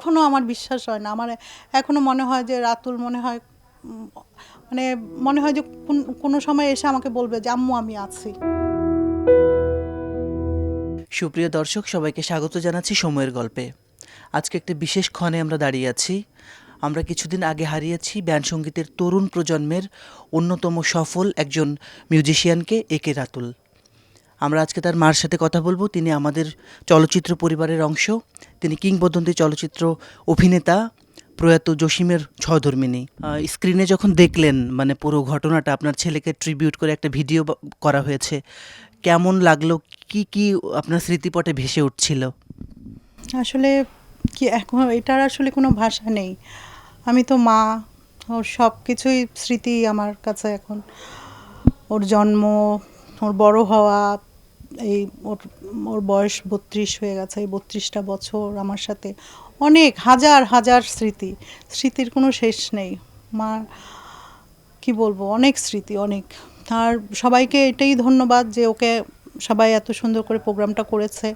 এখনও আমার বিশ্বাস হয় না। আমার এখনও মনে হয় যে রাতুল মনে হয় মানে মনে হয় যে কোনো সময় এসে আমাকে বলবে যে আম্মু আমি আছি। সুপ্রিয় দর্শক, সবাইকে স্বাগত জানাচ্ছি সময়ের গল্পে। আজকে একটা বিশেষ ক্ষণে আমরা দাঁড়িয়ে আছি। আমরা কিছুদিন আগে হারিয়েছি ব্যান্ড সঙ্গীতের তরুণ প্রজন্মের অন্যতম সফল একজন মিউজিশিয়ানকে, একে রাতুল। আমরা আজকে তার মার সাথে কথা বলবো। তিনি আমাদের চলচ্চিত্র পরিবারের অংশ। তিনি কিংবদন্তি চলচ্চিত্র অভিনেতা প্রয়াত জসিমের সহধর্মিণী। স্ক্রিনে যখন দেখলেন মানে পুরো ঘটনাটা, আপনার ছেলেকে ট্রিবিউট করে একটা ভিডিও করা হয়েছে, কেমন লাগলো? কি কি আপনার স্মৃতিপটে ভেসে উঠছিল? আসলে কি এখন এটার আসলে কোনো ভাষা নেই। আমি তো মা, ওর সব কিছুই স্মৃতি আমার কাছে এখন। ওর জন্ম, ওর বড় হওয়া, এই ওর ওর বয়স ৩২ হয়ে গেছে। এই ৩২টা বছর আমার সাথে অনেক হাজার হাজার স্মৃতি, স্মৃতির কোনো শেষ নেই। মার কি বলবো, অনেক স্মৃতি, অনেক। আর সবাইকে এটাই ধন্যবাদ যে ওকে সবাই এত সুন্দর করে প্রোগ্রামটা করেছে,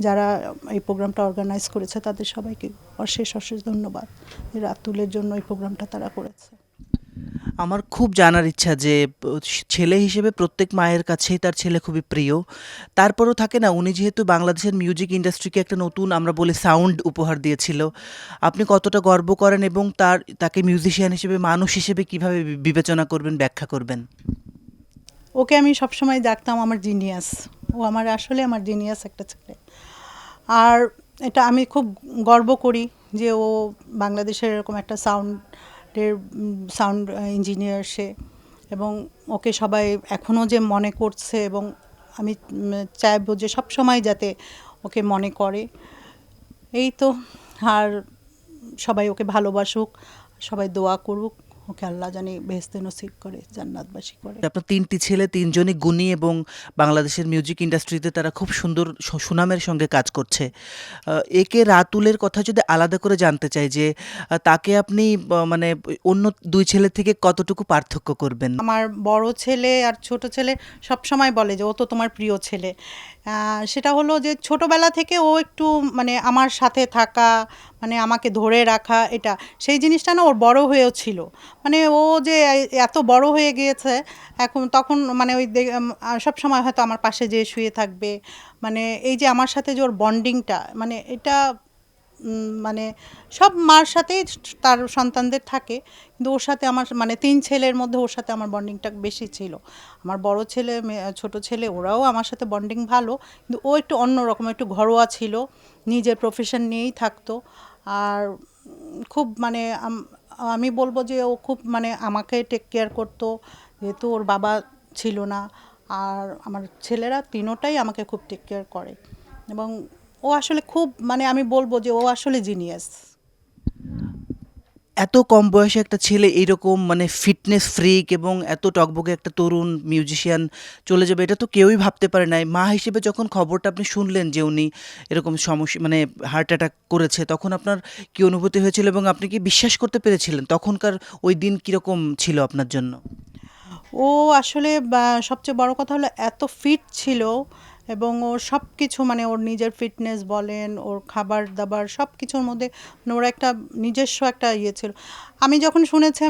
যারা এই প্রোগ্রামটা অর্গানাইজ করেছে তাদের সবাইকে অশেষ অশেষ ধন্যবাদ। রাতুলের জন্য এই প্রোগ্রামটা তারা করেছে। আমার খুব জানার ইচ্ছা যে ছেলে হিসেবে প্রত্যেক মায়ের কাছেই তার ছেলে খুবই প্রিয়। তারপরও থাকে না, উনি যেহেতু বাংলাদেশের মিউজিক ইন্ডাস্ট্রিকে একটা নতুন আমরা বলি সাউন্ড উপহার দিয়েছিল, আপনি কতটা গর্ব করেন এবং তাকে মিউজিশিয়ান হিসেবে, মানুষ হিসেবে কিভাবে বিবেচনা করবেন, ব্যাখ্যা করবেন? ওকে আমি সবসময় ডাকতাম আমার জিনিয়াস। ও আমার আসলে আমার জিনিয়াস একটা ছেলে। আর এটা আমি খুব গর্ব করি যে ও বাংলাদেশের এরকম একটা সাউন্ড ইঞ্জিনিয়ার সে। এবং ওকে সবাই এখনও যে মনে করছে, এবং আমি চাইবো যে সব সময় যাতে ওকে মনে করে। এই তো। আর সবাই ওকে ভালোবাসুক, সবাই দোয়া করুক, ওকে আল্লাহ জানি বেহেশতে নসিব করে, জান্নাতবাসী করে। আপনার তিনটি ছেলে, তিনজনই গুণী এবং বাংলাদেশের মিউজিক ইন্ডাস্ট্রিতে তারা খুব সুন্দর সুনামের সঙ্গে কাজ করছে। একে রাতুলের কথা যদি আলাদা করে জানতে চাই যে তাকে আপনি মানে অন্য দুই ছেলে থেকে কতটুকু পার্থক্য করবেন? আমার বড় ছেলে আর ছোট ছেলে সব সময় বলে যে ও তো তোমার প্রিয় ছেলে। সেটা হলো যে ছোটবেলা থেকে ও একটু মানে আমার সাথে থাকা, মানে আমাকে ধরে রাখা, এটা সেই জিনিসটা না ওর বড় হয়েও ছিল। মানে ও যে এত বড় হয়ে গিয়েছে এখন, তখন মানে ওই সব সময় হয়তো আমার পাশে যেয়ে শুয়ে থাকবে। মানে এই যে আমার সাথে যে ওর বন্ডিংটা, মানে এটা মানে সব মার সাথেই তার সন্তানদের থাকে, কিন্তু ওর সাথে আমার মানে ৩ ছেলের মধ্যে ওর সাথে আমার বন্ডিংটা বেশি ছিল। আমার বড় ছেলে, ছোট ছেলে ওরাও আমার সাথে বন্ডিং ভালো, কিন্তু ও একটু অন্যরকম, একটু ঘরোয়া ছিল, নিজের প্রফেশন নিয়েই থাকতো। আর খুব মানে আমি বলবো যে ও খুব মানে আমাকে টেক কেয়ার করতো, যেহেতু ওর বাবা ছিল না। আর আমার ছেলেরা তিনোটাই আমাকে খুব টেক কেয়ার করে। এবং ও আসলে খুব মানে আমি বলবো যে ও আসলে জিনিয়াস। এত কম বয়সে একটা ছেলে এইরকম মানে ফিটনেস ফ্রিক এবং এত টকবকে একটা তরুণ মিউজিশিয়ান চলে যাবে, এটা তো কেউই ভাবতে পারে নাই। মা হিসেবে যখন খবরটা আপনি শুনলেন যে উনি এরকম সমস্যা মানে হার্ট অ্যাটাক করেছে, তখন আপনার কি অনুভূতি হয়েছিল এবং আপনি কি বিশ্বাস করতে পেরেছিলেন? তখনকার ওই দিন কীরকম ছিল আপনার জন্য? ও আসলে সবচেয়ে বড় কথা হলো এত ফিট ছিল, এবং ওর সব কিছু মানে ওর নিজের ফিটনেস বলেন, ওর খাবার দাবার সব কিছুর মধ্যে মানে ওর একটা নিজস্ব একটা ইয়ে ছিল। আমি যখন শুনেছি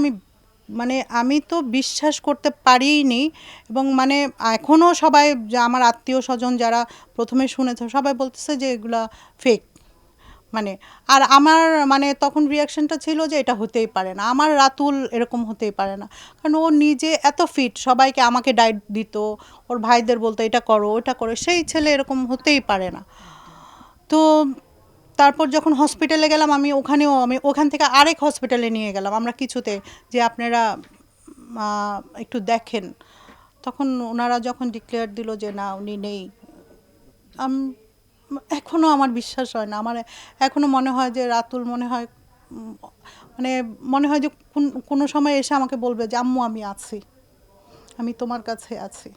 মানে আমি তো বিশ্বাস করতে পারিনি। এবং মানে এখনও সবাই আমার আত্মীয় স্বজন যারা প্রথমে শুনেছে সবাই বলতেছে যে এগুলা ফেক। মানে আর আমার মানে তখন রিয়াকশনটা ছিল যে এটা হতেই পারে না, আমার রাতুল এরকম হতেই পারে না। কারণ ও নিজে এত ফিট, সবাইকে আমাকে ডায়েট দিত, ওর ভাইদের বলতো এটা করো ওটা করো, সেই ছেলে এরকম হতেই পারে না। তো তারপর যখন হসপিটালে গেলাম, আমি ওখান থেকে আরেক হসপিটালে নিয়ে গেলাম আমরা কিছুতে, যে আপনারা একটু দেখেন। তখন ওনারা যখন ডিক্লেয়ার দিল যে না উনি নেই, এখনও আমার বিশ্বাস হয় না। আমার এখনও মনে হয় যে রাতুল মনে হয় মানে মনে হয় যে কোনো সময় এসে আমাকে বলবে যে আম্মু আমি আছি, আমি তোমার কাছে আছি।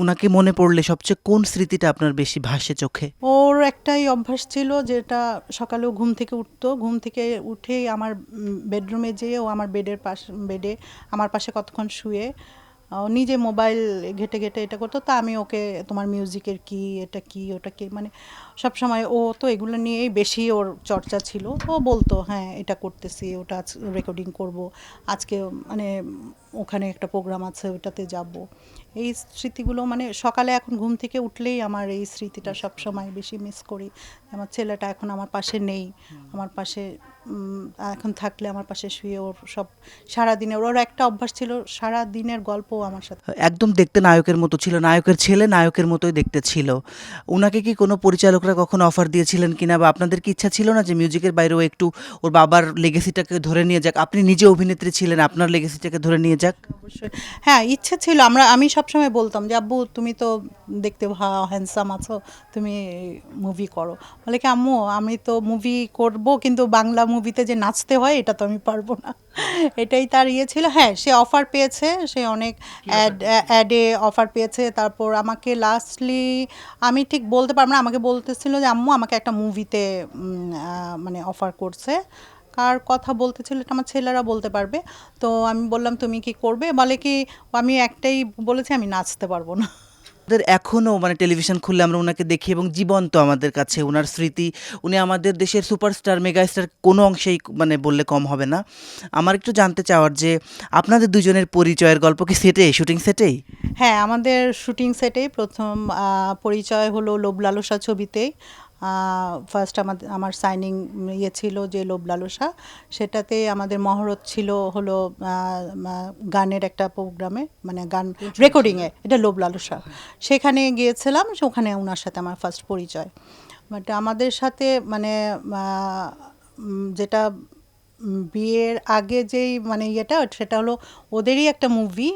উনাকে মনে পড়লে সবচেয়ে কোন স্মৃতিটা আপনার বেশি ভাসে চোখে? ওর একটাই অভ্যাস ছিল, যেটা সকালেও ঘুম থেকে উঠতো, ঘুম থেকে উঠেই আমার বেডরুমে যেয়ে ও আমার বেডে আমার পাশে কতক্ষণ শুয়ে নিজে মোবাইল ঘেঁটে ঘেঁটে এটা করতো, তা আমি ওকে তোমার মিউজিকের কি, এটা কি, ওটা কি, মানে সবসময় ও তো এগুলো নিয়েই বেশি ওর চর্চা ছিল। তো ও বলতো হ্যাঁ এটা করতেছি, ওটা রেকর্ডিং করব, আজকে মানে ওখানে একটা প্রোগ্রাম আছে ওটাতে যাব। এই স্মৃতিগুলো মানে সকালে এখন ঘুম থেকে উঠলেই আমার এই স্মৃতিটা সবসময় বেশি মিস করি। আমার ছেলেটা এখন আমার পাশে নেই, আমার পাশে এখন থাকলে আমার পাশে শুয়ে ওর সব সারাদিনের ওর একটা অভ্যাস ছিল, সারা দিনের গল্প আমার সাথে। একদম দেখতে নায়কের মতো ছিল, নায়কের ছেলে নায়কের মতোই দেখতে ছিল। ওনাকে কি কোনো পরিচালকরা কখনো অফার দিয়েছিলেন কিনা, বা আপনাদের কি ইচ্ছা ছিল না যে মিউজিকের বাইরেও একটু ওর বাবার লেগেসিটাকে ধরে নিয়ে যাক? আপনি নিজে অভিনেত্রী ছিলেন, আপনার লেগেসিটাকে ধরে নিয়ে যাক। অবশ্যই হ্যাঁ, ইচ্ছে ছিল। আমি সবসময় বলতাম যে আব্বু তুমি তো দেখতে হ্যান্ডসাম আছো, তুমি মুভি করো। বলে কি আম্মু আমি তো মুভি করব, কিন্তু বাংলা মুভিতে যে নাচতে হয় এটা তো আমি পারবো না। এটাই তার ইয়ে ছিল। হ্যাঁ, সে অফার পেয়েছে, সে অনেক অ্যাডে অফার পেয়েছে। তারপর আমাকে লাস্টলি আমি ঠিক বলতে পারবো না, আমাকে বলতেছিল যে আম্মু আমাকে একটা মুভিতে মানে অফার করছে। কার কথা বলতেছিল এটা আমার ছেলেরা বলতে পারবে। তো আমি বললাম তুমি কি করবে? বলে কি আমি একটাই বলেছি আমি নাচতে পারবো না। আমাদের এখনও মানে টেলিভিশন খুললে আমরা ওনাকে দেখি এবং জীবন্ত আমাদের কাছে ওনার স্মৃতি। উনি আমাদের দেশের সুপারস্টার, মেগাস্টার, কোনো অংশেই মানে বললে কম হবে না। আমার একটু জানতে চাওয়ার যে আপনাদের দুজনের পরিচয়ের গল্প কি সেটেই, শুটিং সেটেই? হ্যাঁ, আমাদের শুটিং সেটেই প্রথম পরিচয় হলো লোভ লালসা ছবিতেই। ফার্স্ট আমার সাইনিং ইয়ে ছিল যে লোভ লালসা, সেটাতে আমাদের মহরত ছিল হলো গানের একটা প্রোগ্রামে, মানে গান রেকর্ডিংয়ে, এটা লোভ লালসা। সেখানে গিয়েছিলাম, ওখানে ওনার সাথে আমার ফার্স্ট পরিচয়। বাট আমাদের সাথে মানে যেটা বিয়ের আগে যেই মানে ইয়েটা সেটা হলো ওদেরই একটা মুভি,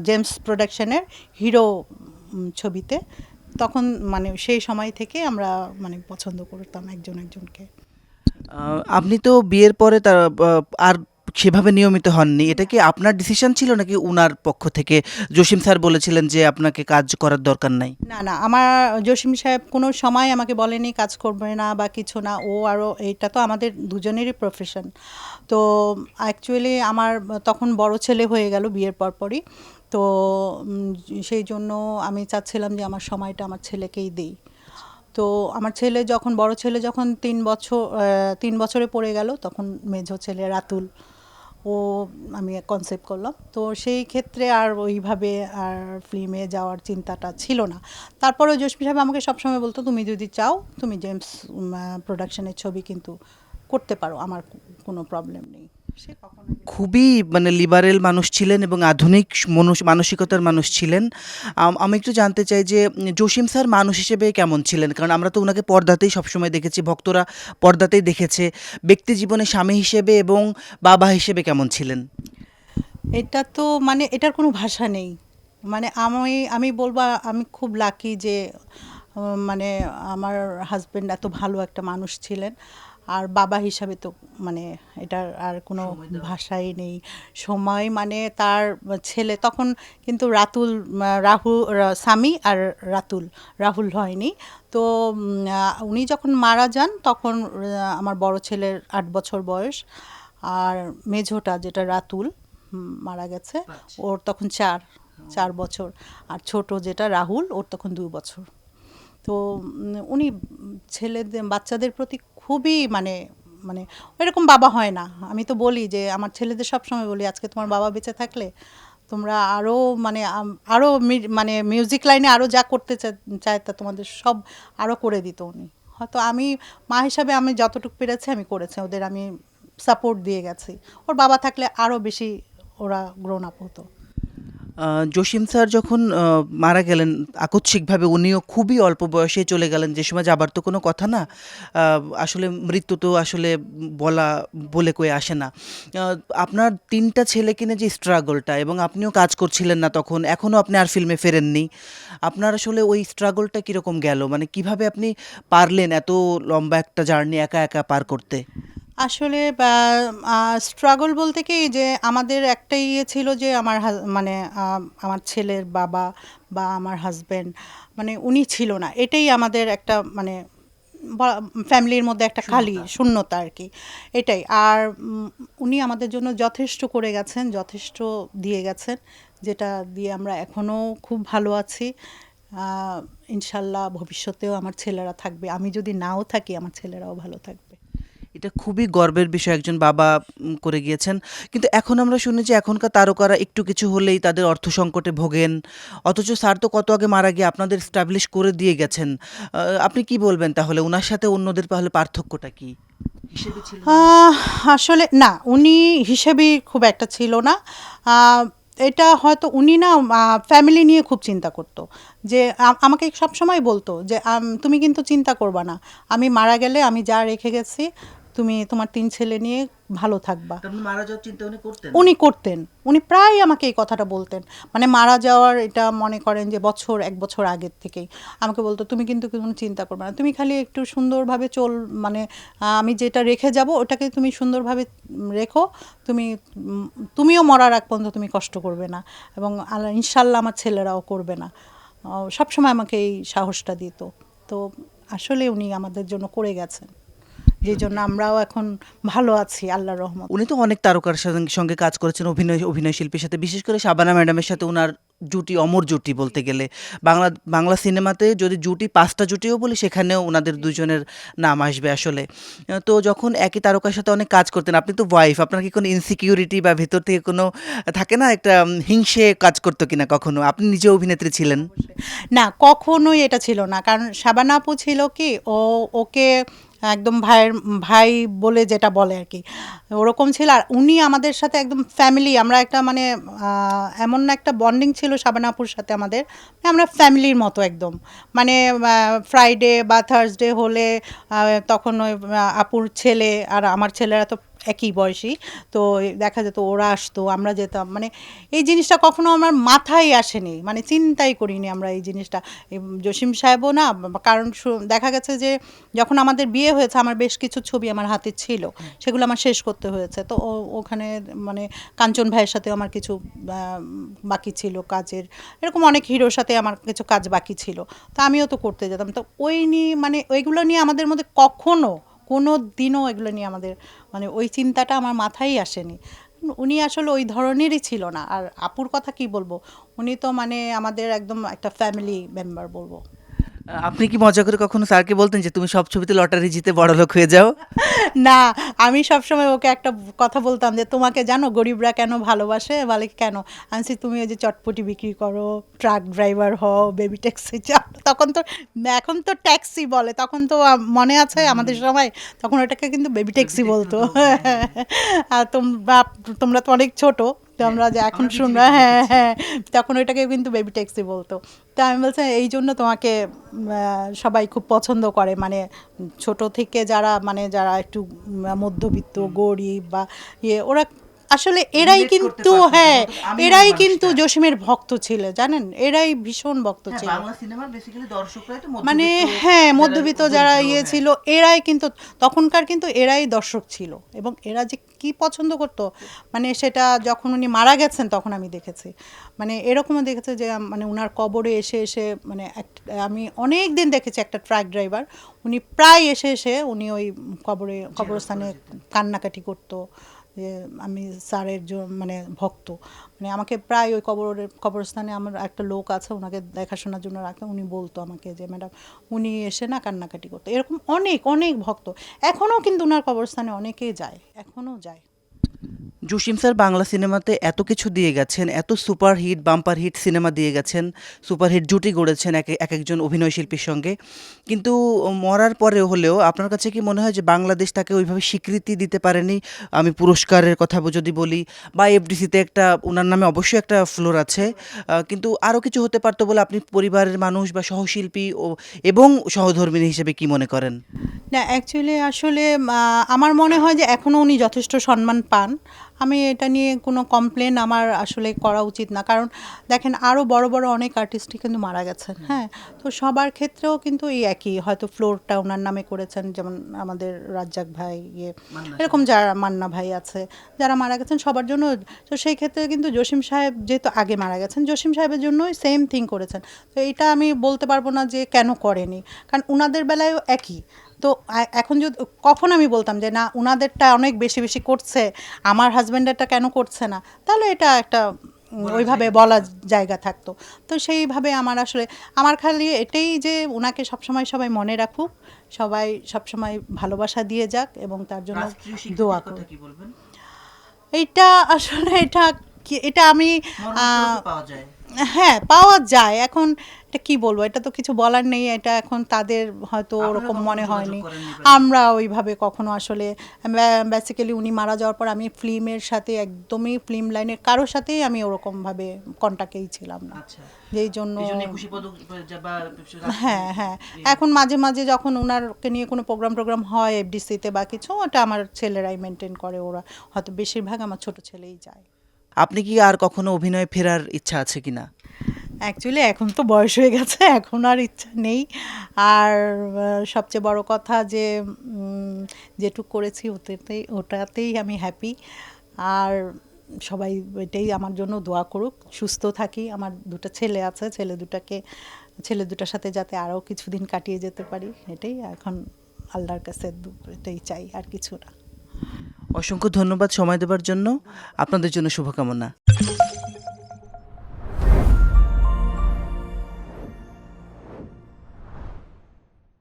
জেমস প্রোডাকশনের হিরো ছবিতে। তখন মানে সেই সময় থেকে আমরা মানে পছন্দ করতাম একজন একজনকে। আপনি তো বিয়ের পরে তার আর সেভাবে নিয়মিত হননি। এটা কি আপনার ডিসিশন ছিল নাকি উনার পক্ষ থেকে জসিম স্যার বলেছিলেন যে আপনাকে কাজ করার দরকার নাই? না না, আমার জসিম সাহেব কোনো সময় আমাকে বলেনি কাজ করবে না বা কিছু না। ও আরও এটা তো আমাদের দুজনেরই প্রফেশন। তো অ্যাকচুয়ালি আমার তখন বড় ছেলে হয়ে গেল বিয়ের পরপরই। তো সেই জন্য আমি চাচ্ছিলাম যে আমার সময়টা আমার ছেলেকেই দিই। তো আমার ছেলে যখন বড় ছেলে যখন 3 বছরে পড়ে গেল, তখন মেঝো ছেলে রাতুল ও আমি কনসেপ্ট করলাম। তো সেই ক্ষেত্রে আর ওইভাবে আর ফিল্মে যাওয়ার চিন্তাটা ছিল না। তারপরেও জসিম সাহেব আমাকে সবসময় বলতো তুমি যদি চাও তুমি জেমস প্রোডাকশনের ছবি কিন্তু করতে পারো, আমার কোনো প্রবলেম নেই। সে কখনো খুবই মানে লিবারেল মানুষ ছিলেন এবং আধুনিক মানসিকতার মানুষ ছিলেন। আমি একটু জানতে চাই যে জসিম স্যার মানুষ হিসেবে কেমন ছিলেন? কারণ আমরা তো ওনাকে পর্দাতেই সবসময় দেখেছি, ভক্তরা পর্দাতেই দেখেছে। ব্যক্তি জীবনে স্বামী হিসেবে এবং বাবা হিসেবে কেমন ছিলেন? এটা তো মানে এটার কোনো ভাষা নেই। মানে আমি বলবো আমি খুব লাকি যে মানে আমার হাজবেন্ড এত ভালো একটা মানুষ ছিলেন। আর বাবা হিসাবে তো মানে এটার আর কোনো ভাষাই নেই। সময় মানে তার ছেলে তখন কিন্তু রাতুল, স্বামী আর রাহুল হয়নি। তো উনি যখন মারা যান তখন আমার বড় ছেলের 8 বছর বয়স, আর মেঝোটা যেটা রাতুল মারা গেছে ওর তখন 4 বছর, আর ছোট যেটা রাহুল ওর তখন 2 বছর। তো উনি বাচ্চাদের প্রতি খুবই মানে মানে ওইরকম বাবা হয় না। আমি তো বলি যে আমার ছেলেদের সবসময় বলি আজকে তোমার বাবা বেঁচে থাকলে তোমরা আরও মানে আরও মানে মিউজিক লাইনে আরও যা করতে চায় তা তোমাদের সব আরও করে দিত উনি। হয়তো আমি মা হিসাবে আমি যতটুকু পেরেছি আমি করেছি, ওদের আমি সাপোর্ট দিয়ে গেছি। ওর বাবা থাকলে আরও বেশি ওরা গ্রোন আপ হতো। জসিম স্যার যখন মারা গেলেন আকস্মিকভাবে, উনিও খুবই অল্প বয়সে চলে গেলেন, যে সময় যাবার তো কোনো কথা না। আসলে মৃত্যু তো আসলে বলে কয়ে আসে না। আপনার 3টা ছেলে কিনে যে স্ট্রাগলটা, এবং আপনিও কাজ করছিলেন না তখন, এখনও আপনি আর ফিল্মে ফেরেননি। আপনার আসলে ওই স্ট্রাগলটা কীরকম গেল? মানে কিভাবে আপনি পারলেন এত লম্বা একটা জার্নি একা একা পার করতে? আসলে স্ট্রাগল বলতে কি যে আমাদের একটাই ইয়ে ছিল যে মানে আমার ছেলের বাবা বা আমার হাজব্যান্ড মানে উনি ছিল না, এটাই আমাদের একটা মানে ফ্যামিলির মধ্যে একটা খালি শূন্যতা আর কি, এটাই। আর উনি আমাদের জন্য যথেষ্ট করে গেছেন, যথেষ্ট দিয়ে গেছেন, যেটা দিয়ে আমরা এখনও খুব ভালো আছি। ইনশাল্লাহ ভবিষ্যতেও আমার ছেলেরা থাকবে, আমি যদি নাও থাকি আমার ছেলেরাও ভালো থাকবে। এটা খুবই গর্বের বিষয় একজন বাবা করে গিয়েছেন। কিন্তু এখন আমরা শুনি যে এখনকার তারকারা একটু কিছু হলেই তাদের অর্থ সংকটে ভোগেন। অথচ স্যার তো কত আগে মারা গিয়ে আপনাদের এস্টাবলিশ করে দিয়ে গেছেন। আপনি কি বলবেন তাহলে উনার সাথে অন্যদের তাহলে পার্থক্যটা কি? হিসেবে ছিল না? আহ, আসলে না, উনি হিসেবেই খুব একটা ছিল না। আহ, এটা হয়তো উনি না ফ্যামিলি নিয়ে খুব চিন্তা করতো, যে আমাকে সবসময় বলতো যে তুমি কিন্তু চিন্তা করবা না, আমি মারা গেলে আমি যা রেখে গেছি তুমি তোমার 3 ছেলে নিয়ে ভালো থাকবা। তার মানে মারা যাওয়ার চিন্তা উনি করতেন? উনি করতেন, উনি প্রায় আমাকে এই কথাটা বলতেন, মানে মারা যাওয়ার এটা মনে করেন যে 1 বছর আগের থেকেই আমাকে বলতো তুমি কিন্তু কোনো চিন্তা করবে না, তুমি খালি একটু সুন্দরভাবে মানে আমি যেটা রেখে যাব ওটাকে তুমি সুন্দরভাবে রেখো, তুমি তুমিও মরার আগ পর্যন্ত তুমি কষ্ট করবে না, এবং আল্লাহ ইনশাল্লাহ আমার ছেলেরাও করবে না। সবসময় আমাকে এই সাহসটা দিত। তো আসলে উনি আমাদের জন্য করে গেছেন, যেই জন্য আমরাও এখন ভালো আছি আল্লাহর রহমতে। উনি তো অনেক তারকার সঙ্গে কাজ করেছেন, অভিনয় শিল্পীর সাথে, বিশেষ করে শাবানা ম্যাডামের সাথে উনার জুটি অমর জুটি বলতে গেলে। বাংলা বাংলা সিনেমাতে যদি জুটি 5টা জুটিও বলি সেখানেও ওনাদের দুজনের নাম আসবে আসলে। তো যখন একই তারকার সাথে অনেক কাজ করতেন, আপনি তো ওয়াইফ, আপনার কি কোনো ইনসিকিউরিটি বা ভেতর থেকে কোনো থাকে না একটা হিংসে কাজ করতো কিনা কখনো? আপনি নিজে অভিনেত্রী ছিলেন। না, কখনোই এটা ছিল না, কারণ শাবানা আপু ছিল কি, ওকে একদম ভাই বলে যেটা বলে আর কি, ওরকম ছিল। আর উনি আমাদের সাথে একদম ফ্যামিলি, আমরা একটা মানে এমন একটা বন্ডিং ছিল শাবানা আপুর সাথে আমাদের, আমরা ফ্যামিলির মতো একদম। মানে ফ্রাইডে বা থার্সডে হলে তখন ওই আপুর ছেলে আর আমার ছেলেরা তো একই বয়সী, তো দেখা যেত ওরা আসতো, আমরা যেতাম, মানে এই জিনিসটা কখনো আমার মাথায় আসেনি, মানে চিন্তাই করিনি আমরা এই জিনিসটা। জসিম সাহেবও না, কারণ দেখা গেছে যে যখন আমাদের বিয়ে হয়েছে আমার বেশ কিছু ছবি আমার হাতে ছিল, সেগুলো আমার শেষ করতে হয়েছে। তো ওখানে মানে কাঞ্চন ভাইয়ের সাথে আমার কিছু বাকি ছিল কাজের, এরকম অনেক হিরোর সাথে আমার কিছু কাজ বাকি ছিল, তো আমিও তো করতে যেতাম। তো ওই নিয়ে মানে ওইগুলো নিয়ে আমাদের মধ্যে কখনো কোনো দিনও এগুলো নিয়ে আমাদের মানে ওই চিন্তাটা আমার মাথায় আসেনি। উনি আসলে ওই ধরনেরই ছিল না। আর আপুর কথা কি বলবো, উনি তো মানে আমাদের একদম একটা ফ্যামিলি মেম্বার বলবো। আপনি কি মজা করে কখনো স্যারকে বলতেন যে তুমি সব ছবিতে লটারি জিতে বড়লোক হয়ে যাও? না, আমি সবসময় ওকে একটা কথা বলতাম যে তোমাকে জানো গরিবরা কেন ভালোবাসে, বলে কেন, আমি বলছি, তুমি ওই যে চটপটি বিক্রি করো, ট্রাক ড্রাইভার হও, বেবি ট্যাক্সি চাও, তখন তো, এখন তো ট্যাক্সি বলে, তখন তো মনে আছে আমাদের সময়, তখন ওটাকে কিন্তু বেবি ট্যাক্সি বলতো। আর তোমরা তো অনেক ছোট, তো আমরা যে এখন শুনবো, হ্যাঁ হ্যাঁ, তখন ওইটাকে কিন্তু বেবি ট্যাক্সি বলতো। তো আমি বলছি এই জন্য তোমাকে সবাই খুব পছন্দ করে, মানে ছোট থেকে যারা মানে যারা একটু মধ্যবিত্ত গরিব বা ইয়ে, ওরা আসলে এরাই Relate করতে কিন্তু, পারতো যে হ্যাঁ আমি ওই এরাই কিন্তু মানুষটা। জসিমের ভক্ত ছিল, জানেন, এরাই ভীষণ ভক্ত হ্যাঁ, ছিল। বাংলা সিনেমার বেসিক্যালি দর্শকরাই তো মানে মধ্যবিত্ত, হ্যাঁ, যারা মধ্যবিত্ত যারা দরিদ্র, ইয়ে হ্যাঁ। ছিল, এরাই কিন্তু তখনকার কিন্তু এরাই দর্শক ছিল। এবং এরা যে কি পছন্দ করতো, মানে সেটা যখন উনি মারা গেছেন তখন আমি দেখেছি, মানে এরকমও দেখেছি যে মানে উনার কবরে এসে এসে মানে আমি অনেক দিন দেখেছি একটা ট্রাক ড্রাইভার, উনি প্রায় এসে এসে উনি ওই কবরস্থানে কান্নাকাটি করতো যে আমি স্যারের মানে ভক্ত, মানে আমাকে প্রায় ওই কবরস্থানে আমার একটা লোক আছে ওনাকে দেখাশোনার জন্য রাখে, উনি বলতো আমাকে যে ম্যাডাম উনি এসে না কান্নাকাটি করতো, এরকম অনেক অনেক ভক্ত এখনও কিন্তু ওনার কবরস্থানে অনেকেই যায়, এখনও যায়। জসিম স্যার বাংলা সিনেমাতে এত কিছু দিয়ে গেছেন, এত সুপারহিট বাম্পার হিট সিনেমা দিয়ে গেছেন, সুপারহিট জুটি গড়েছেন এক একজন অভিনয় শিল্পীর সঙ্গে। কিন্তু মরার পরে হলেও আপনার কাছে কি মনে হয় যে বাংলাদেশ তাকে ওইভাবে স্বীকৃতি দিতে পারেনি? আমি পুরস্কারের কথা যদি বলি, বা এফডিসিতে একটা ওনার নামে অবশ্যই একটা ফ্লোর আছে, কিন্তু আরও কিছু হতে পারতো বলে আপনি পরিবারের মানুষ বা সহশিল্পী এবং সহধর্মিণী হিসেবে কি মনে করেন? না, অ্যাকচুয়ালি আসলে আমার মনে হয় যে এখনও উনি যথেষ্ট সম্মান পান। আমি এটা নিয়ে কোনো কমপ্লেন আমার আসলে করা উচিত না, কারণ দেখেন আরও বড় বড় অনেক আর্টিস্টই কিন্তু মারা গেছেন, হ্যাঁ, তো সবার ক্ষেত্রেও কিন্তু এই একই, হয়তো ফ্লোরটা ওনার নামে করেছেন, যেমন আমাদের রাজ্জাক ভাই, এরকম যারা মান্না ভাই আছে যারা মারা গেছেন সবার জন্য। তো সেই ক্ষেত্রে কিন্তু জসিম সাহেব যেহেতু আগে মারা গেছেন, জসিম সাহেবের জন্যই সেম থিং করেছেন। তো এটা আমি বলতে পারবো না যে কেন করেনি, কারণ উনাদের বেলায়ও একই। তো এখন যদি কখন আমি বলতাম যে না উনাদেরটা অনেক বেশি বেশি করছে, আমার হাজব্যান্ডেরটা কেন করছে না, তাহলে এটা একটা ওইভাবে বলা জায়গা থাকতো। তো সেইভাবে আমার আসলে আমার খালি এটাই যে ওনাকে সবসময় সবাই মনে রাখুক, সবাই সবসময় ভালোবাসা দিয়ে যাক এবং তার জন্য রাষ্ট্রীয় দোয়া স্বীকৃতির কথা করুক। কি বলবেন? এটা আসলে এটা আমি মরণোত্তরও তো পাওয়া যায়। হ্যাঁ, পাওয়া যায়। এখন এটা কি বলবো? এটা তো কিছু বলার নেই। এটা এখন তাদের হয়তো আপনারা ওরকম কখনো মনে যোগাযোগ হয়নি। করেননি বা আমরা ওইভাবে কখনো আসলে বেসিক্যালি উনি মারা যাওয়ার পর আমি ফিল্মের সাথে একদমই ফিল্ম লাইনের কারো সাথেই আমি ওরকমভাবে কন্টাক্টেই ছিলাম না। আচ্ছা, যেই জন্য এই জন্য একুশে পদক বা হ্যাঁ, হ্যাঁ। এখন মাঝে, মাঝে যখন উনারকে নিয়ে কোনো প্রোগ্রাম হয় এফডিসিতে বা কিছু, ওটা আমার ছেলেরাই মেইনটেইন করে। ওরা হয়তো বেশিরভাগ আমার ছোট ছেলেই যায়। আপনি কি আর কখনো অভিনয়ে ফেরার ইচ্ছা আছে কিনা? অ্যাকচুয়ালি এখন তো বয়স হয়ে গেছে, এখন আর ইচ্ছা নেই। আর সবচেয়ে বড় কথা যে যেটুক করেছি ওটাতেই আমি হ্যাপি। আর সবাই এটাই আমার জন্য দোয়া করুক, সুস্থ থাকি। আমার ২ টা ছেলে আছে, ছেলে দুটার সাথে যাতে আরও কিছুদিন কাটিয়ে যেতে পারি, এটাই এখন আল্লাহর কাছে এটাই চাই, আর কিছু না। অসংখ্য ধন্যবাদ সময় দেওয়ার জন্য। আপনাদের জন্য শুভকামনা।